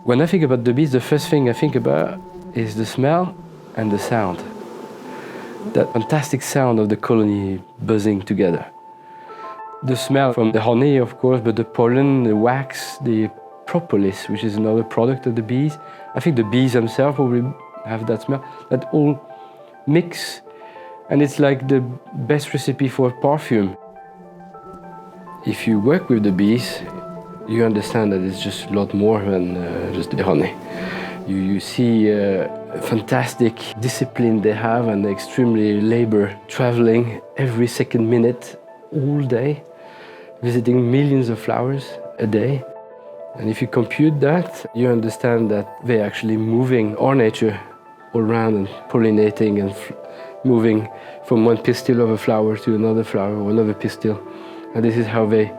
When I think about the bees, the first thing I think about is the smell and the sound. That fantastic sound of the colony buzzing together. The smell from the honey, of course, but the pollen, the wax, the propolis, which is another product of the bees. I think the bees themselves probably have that smell. That all mix, and it's like the best recipe for perfume. If you work with the bees, you understand that it's just a lot more than just the honey. You see fantastic discipline they have and extremely labor, traveling every second minute, all day, visiting millions of flowers a day. And if you compute that, you understand that they're actually moving our nature all around and pollinating and moving from one pistil of a flower to another flower or another pistil. And this is how they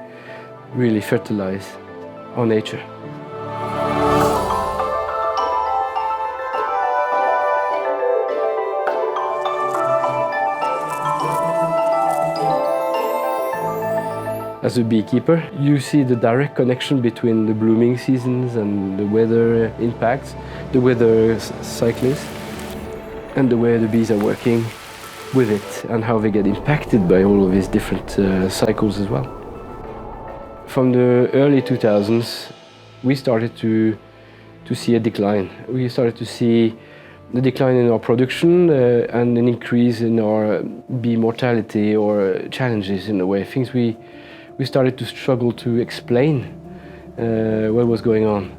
really fertilize our nature. As a beekeeper, you see the direct connection between the blooming seasons and the weather impacts, the weather cycles, and the way the bees are working with it and how they get impacted by all of these different cycles as well. From the early 2000s, we started to see a decline. We started to see the decline in our production and an increase in our bee mortality or challenges in a way, things we started to struggle to explain what was going on.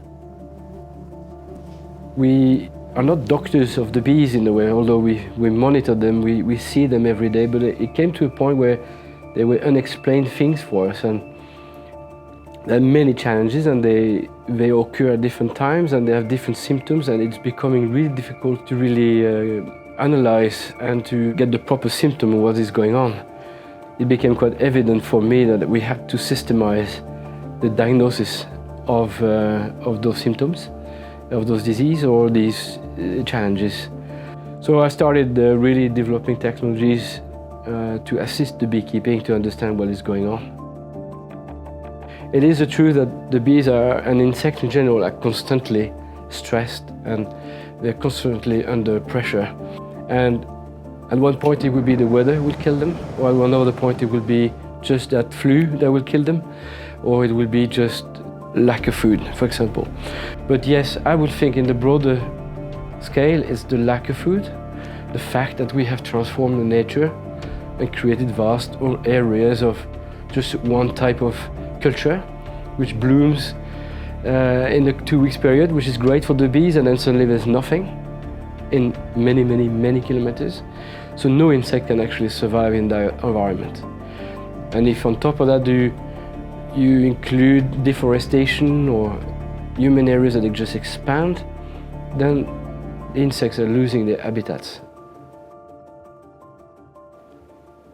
We are not doctors of the bees in a way, although we monitor them, we see them every day, but it came to a point where there were unexplained things for us, and there are many challenges, and they occur at different times, and they have different symptoms, and it's becoming really difficult to really analyze and to get the proper symptom of what is going on. It became quite evident for me that we had to systemize the diagnosis of those symptoms, of those diseases or these challenges. So I started really developing technologies to assist the beekeeping to understand what is going on. It is a truth that the bees are, and insects in general, are constantly stressed and they're constantly under pressure. And at one point it will be the weather will kill them, or at another point it will be just that flu that will kill them, or it will be just lack of food, for example. But yes, I would think in the broader scale it's the lack of food, the fact that we have transformed the nature and created vast areas of just one type of culture, which blooms in a 2 weeks period, which is great for the bees, and then suddenly there's nothing in many kilometers. So no insect can actually survive in that environment. And if on top of that you include deforestation or human areas that just expand, then the insects are losing their habitats.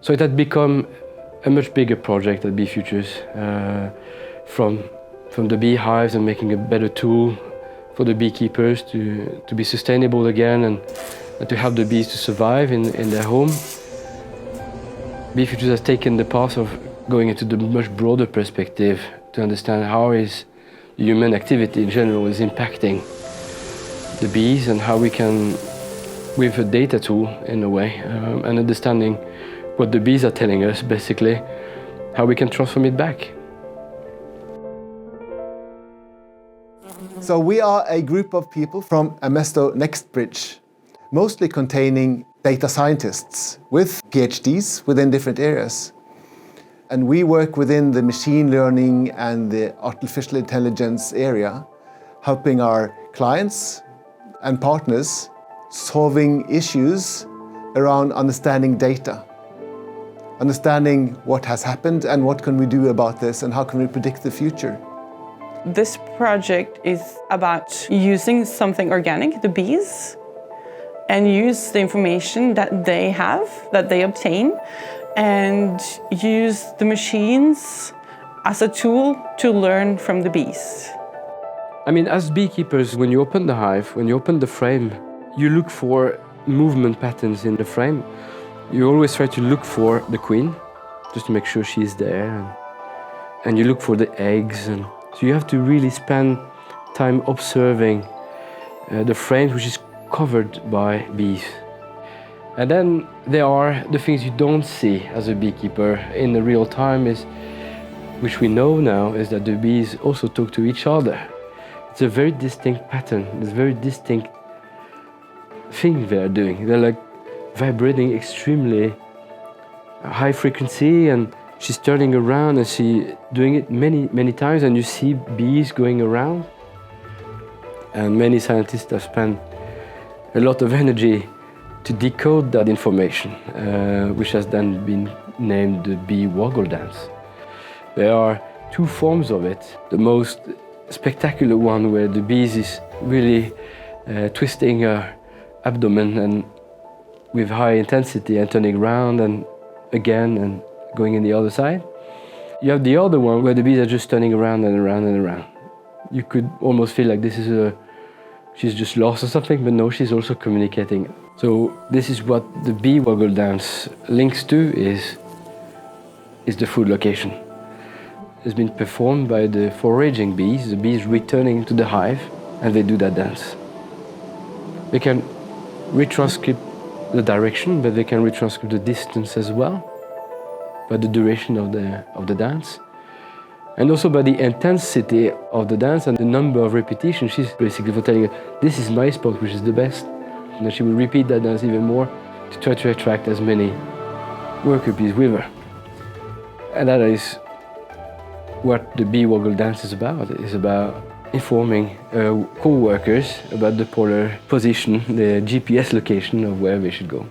So it had become a much bigger project at Bee Futures, from the beehives and making a better tool for the beekeepers to be sustainable again and to help the bees to survive in their home. Bee Futures has taken the path of going into the much broader perspective to understand how is human activity in general is impacting the bees, and how we can, with a data tool in a way, and understanding what the bees are telling us, basically, how we can transform it back. So we are a group of people from Amesto NextBridge, mostly containing data scientists with PhDs within different areas. And we work within the machine learning and the artificial intelligence area, helping our clients and partners solving issues around understanding data. Understanding what has happened and what can we do about this and how can we predict the future. This project is about using something organic, the bees, and use the information that they have, that they obtain, and use the machines as a tool to learn from the bees. I mean, as beekeepers, when you open the hive, when you open the frame, you look for movement patterns in the frame. You always try to look for the queen, just to make sure she's there, and you look for the eggs. And so you have to really spend time observing the frames which is covered by bees. And then there are the things you don't see as a beekeeper in the real time, which we know now, is that the bees also talk to each other. It's a very distinct pattern, it's a very distinct thing they're doing. They're like vibrating extremely high frequency, and she's turning around and she's doing it many times, and you see bees going around. And many scientists have spent a lot of energy to decode that information, which has then been named the bee waggle dance. There are two forms of it. The most spectacular one, where the bees is really twisting her abdomen and with high intensity and turning around and again and going in the other side. You have the other one where the bees are just turning around and around and around. You could almost feel like she's just lost or something, but no, she's also communicating. So this is what the bee waggle dance links to, is the food location. It's been performed by the foraging bees, the bees returning to the hive, and they do that dance. They can retranscribe the direction, but they can retranscribe the distance as well, by the duration of the dance. And also by the intensity of the dance and the number of repetitions. She's basically telling you, this is my spot, which is the best. And then she will repeat that dance even more to try to attract as many worker bees with her. And that is what the bee waggle dance is about. It's about informing co-workers about the polar position, the GPS location of where they should go.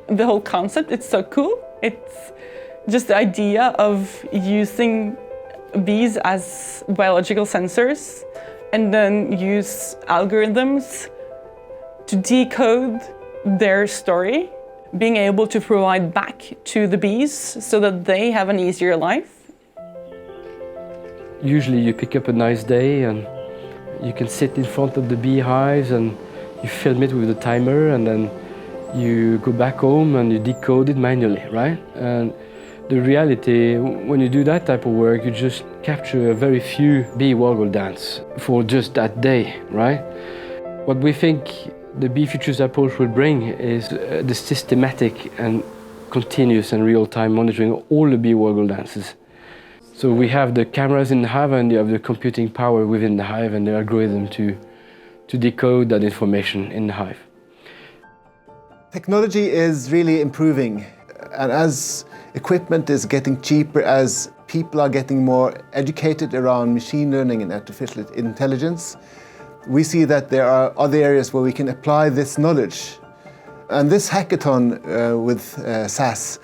The whole concept, it's so cool. It's just the idea of using bees as biological sensors and then use algorithms to decode their story, being able to provide back to the bees so that they have an easier life. Usually you pick up a nice day and you can sit in front of the beehives and you film it with the timer, and then you go back home and you decode it manually, right? And the reality, when you do that type of work, you just capture a very few bee waggle dance for just that day, right? What we think the Bee Futures approach will bring is the systematic and continuous and real-time monitoring of all the bee waggle dances. So we have the cameras in the hive and you have the computing power within the hive and the algorithm to decode that information in the hive. Technology is really improving, and as equipment is getting cheaper, as people are getting more educated around machine learning and artificial intelligence, we see that there are other areas where we can apply this knowledge. And this hackathon with SAS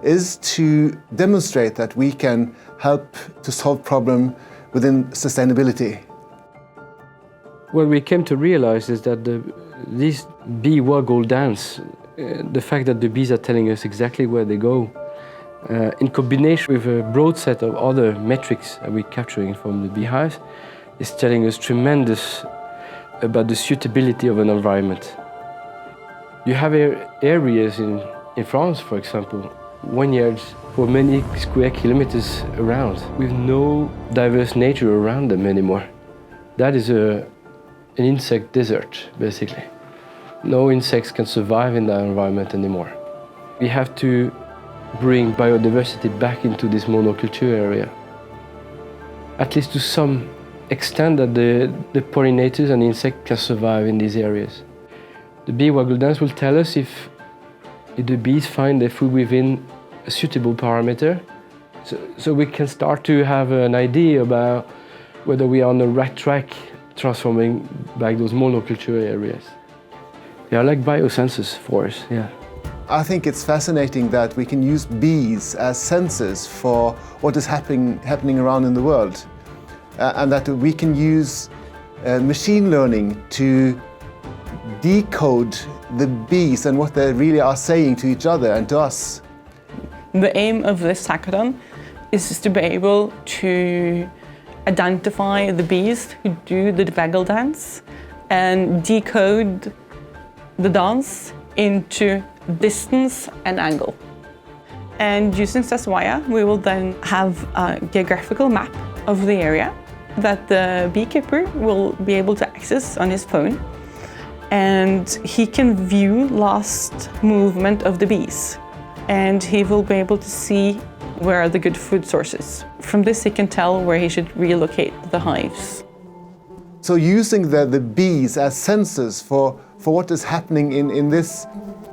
is to demonstrate that we can help to solve problems within sustainability. What we came to realize is that this bee waggle dance, the fact that the bees are telling us exactly where they go, in combination with a broad set of other metrics that we're capturing from the beehives, is telling us tremendous about the suitability of an environment. You have areas in France, for example, vineyards for many square kilometers around, with no diverse nature around them anymore. That is an insect desert, basically. No insects can survive in that environment anymore. We have to bring biodiversity back into this monoculture area, at least to some extent that the pollinators and insects can survive in these areas. The bee waggle dance will tell us if the bees find their food within a suitable parameter, so we can start to have an idea about whether we are on the right track transforming back those monoculture areas. They are like biosensors for us, yeah. I think it's fascinating that we can use bees as sensors for what is happening around in the world, and that we can use machine learning to decode the bees and what they really are saying to each other and to us. The aim of this hackathon is just to be able to identify the bees who do the waggle dance and decode the dance into distance and angle. And using SAS Waya, we will then have a geographical map of the area that the beekeeper will be able to access on his phone, and he can view last movement of the bees, and he will be able to see where are the good food sources. From this he can tell where he should relocate the hives. So using the bees as sensors for what is happening in this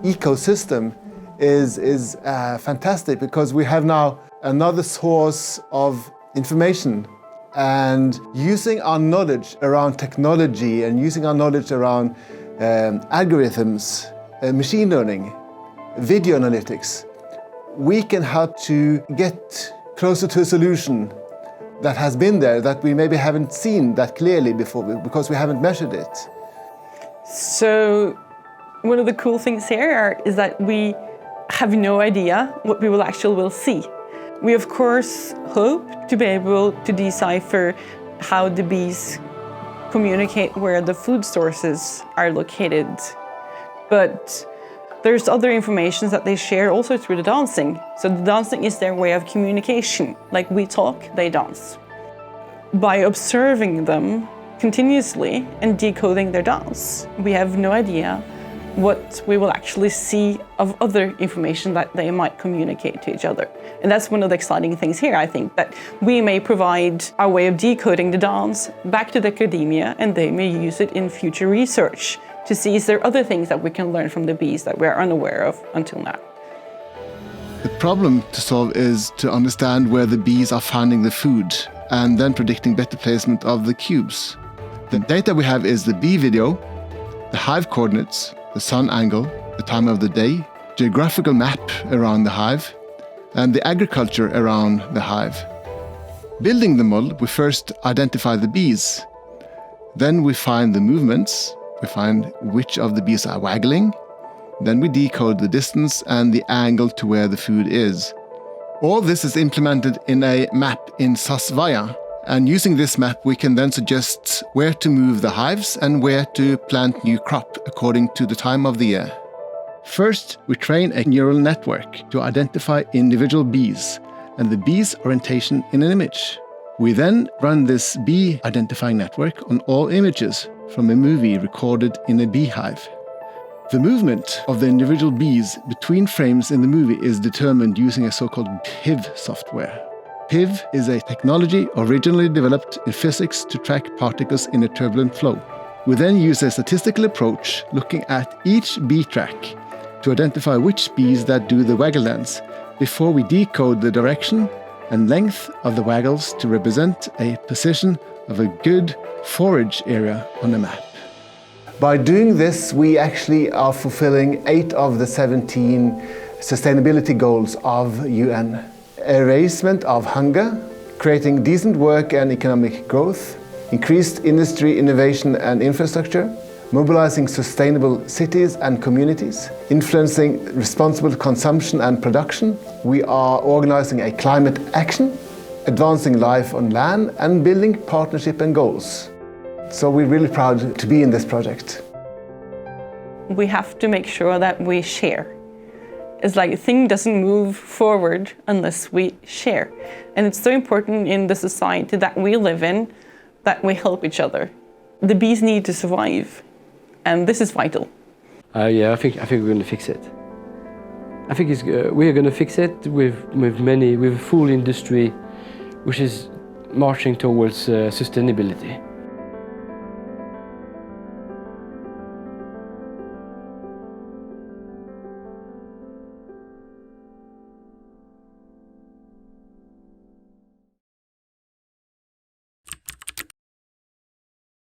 ecosystem is fantastic, because we have now another source of information. And using our knowledge around technology and using our knowledge around algorithms, machine learning, video analytics, we can help to get closer to a solution that has been there, that we maybe haven't seen that clearly before because we haven't measured it. So one of the cool things here is that we have no idea what we will see. We of course hope to be able to decipher how the bees communicate where the food sources are located. But there's other information that they share also through the dancing. So the dancing is their way of communication. Like we talk, they dance. By observing them continuously and decoding their dance, we have no idea what we will actually see of other information that they might communicate to each other. And that's one of the exciting things here, I think, that we may provide our way of decoding the dance back to the academia, and they may use it in future research to see is there other things that we can learn from the bees that we're unaware of until now. The problem to solve is to understand where the bees are finding the food and then predicting better placement of the cubes. The data we have is the bee video, the hive coordinates, the sun angle, the time of the day, geographical map around the hive, and the agriculture around the hive. Building the model, we first identify the bees. Then we find the movements, we find which of the bees are waggling. Then we decode the distance and the angle to where the food is. All this is implemented in a map in SAS Vaya. And using this map, we can then suggest where to move the hives and where to plant new crop according to the time of the year. First, we train a neural network to identify individual bees and the bee's orientation in an image. We then run this bee identifying network on all images from a movie recorded in a beehive. The movement of the individual bees between frames in the movie is determined using a so-called PIV software. PIV is a technology originally developed in physics to track particles in a turbulent flow. We then use a statistical approach looking at each bee track to identify which bees that do the waggle dance before we decode the direction and length of the waggles to represent a position of a good forage area on the map. By doing this, we actually are fulfilling 8 of the 17 sustainability goals of UN. Erasement of hunger, creating decent work and economic growth, increased industry, innovation and infrastructure, mobilizing sustainable cities and communities, influencing responsible consumption and production. We are organizing a climate action, advancing life on land and building partnership and goals. So we're really proud to be in this project. We have to make sure that we share. It's like a thing doesn't move forward unless we share. And it's so important in the society that we live in that we help each other. The bees need to survive, and this is vital. Yeah, I think we're going to fix it. I think we are going to fix it with a full industry which is marching towards sustainability.